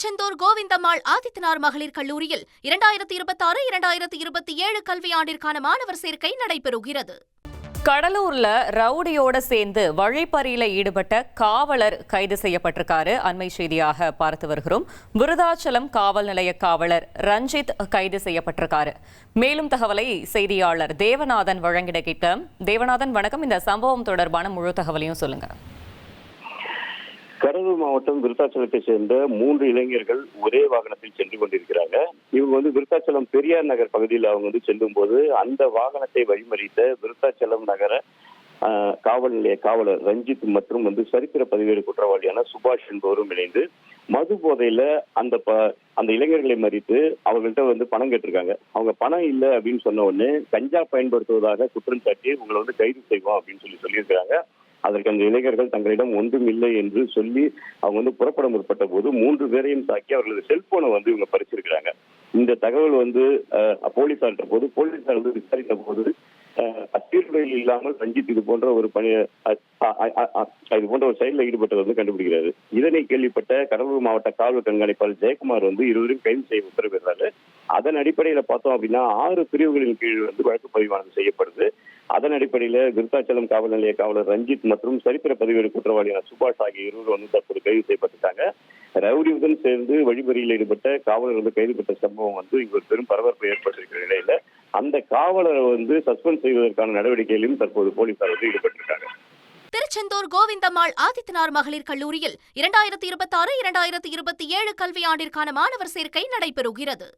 திருச்செந்தூர் கோவிந்தம்மாள் ஆதித்தனார் மகளிர் கல்லூரியில் 2026-2027 கல்வியாண்டிற்கான மாணவர் சேர்க்கை நடைபெறுகிறது. கடலூர்ல ரவுடியோட சேர்ந்து வழிப்பறியில ஈடுபட்ட காவலர் கைது செய்யப்பட்டிருக்காரு. அண்மை செய்தியாக பார்த்து வருகிறோம். விருதாச்சலம் காவல் நிலைய காவலர் ரஞ்சித் கைது செய்யப்பட்டிருக்காரு. மேலும் தகவலை செய்தியாளர் தேவநாதன் வழங்கிட கேட்டோம். தேவநாதன், வணக்கம். இந்த சம்பவம் தொடர்பான முழு தகவலையும் சொல்லுங்க. கடலூர் மாவட்டம் விருத்தாச்சலத்தை சேர்ந்த 3 இளைஞர்கள் ஒரே வாகனத்தில் சென்று கொண்டிருக்கிறாங்க. இவங்க விருத்தாச்சலம் பெரியார் நகர் பகுதியில் அவங்க செல்லும் போது அந்த வாகனத்தை வழிமறித்த விருத்தாச்சலம் நகர காவல் நிலைய காவலர் ரஞ்சித் மற்றும் சரித்திர பதிவேடு குற்றவாளியான சுபாஷ் என்பவரும் இணைந்து மது போதையில அந்த இளைஞர்களை மறித்து அவர்கள்ட்ட பணம் கேட்டிருக்காங்க. அவங்க பணம் இல்லை அப்படின்னு சொன்ன உடனே கஞ்சா பயன்படுத்துவதாக குற்றம் சாட்டி உங்களை கைது செய்வோம் அப்படின்னு சொல்லியிருக்கிறாங்க. அதற்கு அந்த இளைஞர்கள் தங்களிடம் ஒன்றும் இல்லை என்று சொல்லி அவங்க புறப்பட முற்பட்ட போது 3 பேரையும் தாக்கி அவர்களது செல்போனை இவங்க பறிச்சிருக்கிறாங்க. இந்த தகவல் போலீசார்ட்ட போது போலீசார் விசாரித்த போது அச்சீருடையில் இல்லாமல் ரஞ்சித் இது போன்ற ஒரு செயலில் ஈடுபட்டது கண்டுபிடிக்கிறாரு. இதனை கேள்விப்பட்ட கடலூர் மாவட்ட காவல் கண்காணிப்பாளர் ஜெயக்குமார் இருவரும் கைது செய்ய உத்தரவிடுறாரு. அதன் அடிப்படையில பார்த்தோம் அப்படின்னா 6 பிரிவுகளின் கீழ் வழக்கு பதிவானது செய்யப்படுது. அதன் அடிப்படையில விருத்தாச்சலம் காவல் நிலைய காவலர் ரஞ்சித் மற்றும் சரித்திர பதிவேடு குற்றவாளியான சுபாஷ் ஆகிய இருவரும் தற்போது கைது செய்யப்பட்டிருக்காங்க. ரவுடியுடன் சேர்ந்து வழிபறியில் ஈடுபட்ட காவலர் கைது பெற்ற சம்பவம் இங்கு பெரும் பரபரப்பு ஏற்பட்டிருக்கிற நிலையில அந்த காவலரை சஸ்பெண்ட் செய்வதற்கான நடவடிக்கையிலும் தற்போது போலீசார் ஈடுபட்டிருக்காங்க. திருச்செந்தூர் கோவிந்தம்மாள் ஆதித்தனார் மகளிர் கல்லூரியில் 2026-2027 கல்வியாண்டிற்கான மாணவர் சேர்க்கை நடைபெறுகிறது.